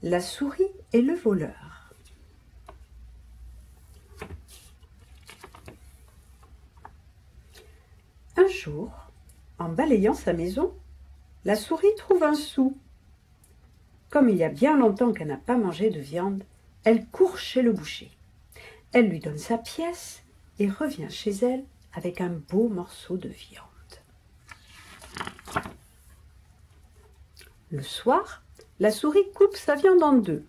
La souris et le voleur. Un jour, en balayant sa maison, la souris trouve un sou. Comme il y a bien longtemps qu'elle n'a pas mangé de viande, elle court chez le boucher. Elle lui donne sa pièce et revient chez elle avec un beau morceau de viande. Le soir, la souris coupe sa viande en deux.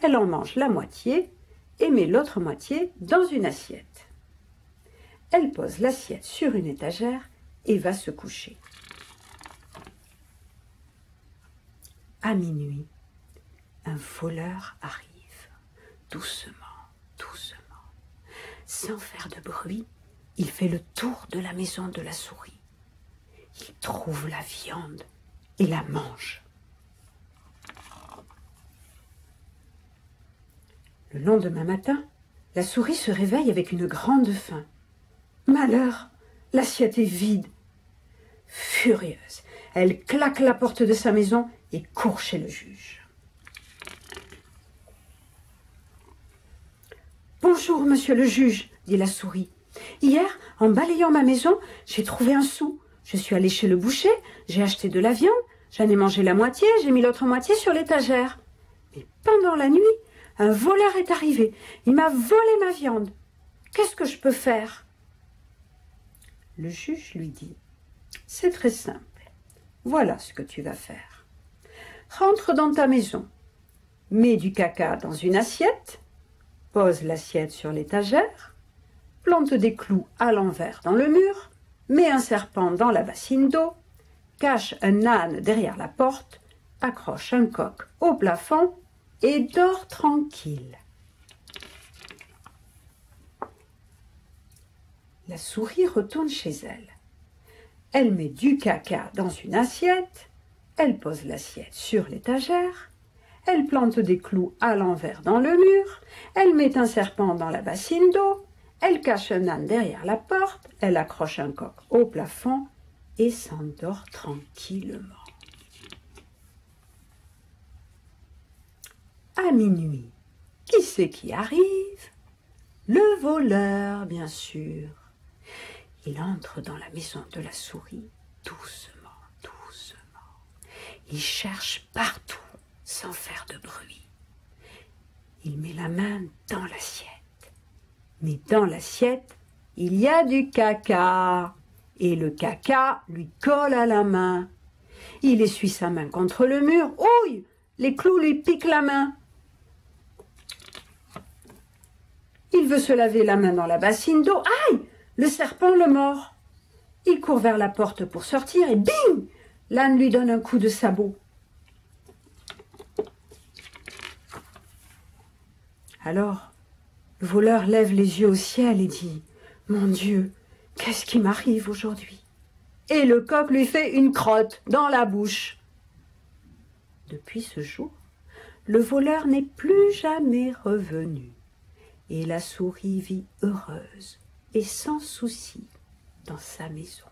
Elle en mange la moitié et met l'autre moitié dans une assiette. Elle pose l'assiette sur une étagère et va se coucher. À minuit, un voleur arrive, doucement, doucement. Sans faire de bruit, il fait le tour de la maison de la souris. Il trouve la viande et la mange. Le lendemain matin, la souris se réveille avec une grande faim. Malheur, l'assiette est vide. Furieuse, elle claque la porte de sa maison et court chez le juge. « Bonjour, monsieur le juge, dit la souris. Hier, en balayant ma maison, j'ai trouvé un sou. Je suis allée chez le boucher, j'ai acheté de la viande, j'en ai mangé la moitié, j'ai mis l'autre moitié sur l'étagère. Mais pendant la nuit, un voleur est arrivé. Il m'a volé ma viande. Qu'est-ce que je peux faire ?» Le juge lui dit « C'est très simple. Voilà ce que tu vas faire. Rentre dans ta maison, mets du caca dans une assiette, pose l'assiette sur l'étagère, plante des clous à l'envers dans le mur, mets un serpent dans la bassine d'eau, cache un âne derrière la porte, accroche un coq au plafond et dors tranquille. » La souris retourne chez elle. Elle met du caca dans une assiette, elle pose l'assiette sur l'étagère, elle plante des clous à l'envers dans le mur, elle met un serpent dans la bassine d'eau, elle cache un âne derrière la porte, elle accroche un coq au plafond et s'endort tranquillement. À minuit, qui c'est qui arrive? Le voleur, bien sûr. Il entre dans la maison de la souris, doucement, doucement. Il cherche partout, sans faire de bruit. Il met la main dans l'assiette. Mais dans l'assiette, il y a du caca. Et le caca lui colle à la main. Il essuie sa main contre le mur. Ouille! Les clous lui piquent la main. Il veut se laver la main dans la bassine d'eau. Aïe! Le serpent le mord. Il court vers la porte pour sortir et bing! L'âne lui donne un coup de sabot. Alors, le voleur lève les yeux au ciel et dit « Mon Dieu, qu'est-ce qui m'arrive aujourd'hui ?» Et le coq lui fait une crotte dans la bouche. Depuis ce jour, le voleur n'est plus jamais revenu. Et la souris vit heureuse et sans souci dans sa maison.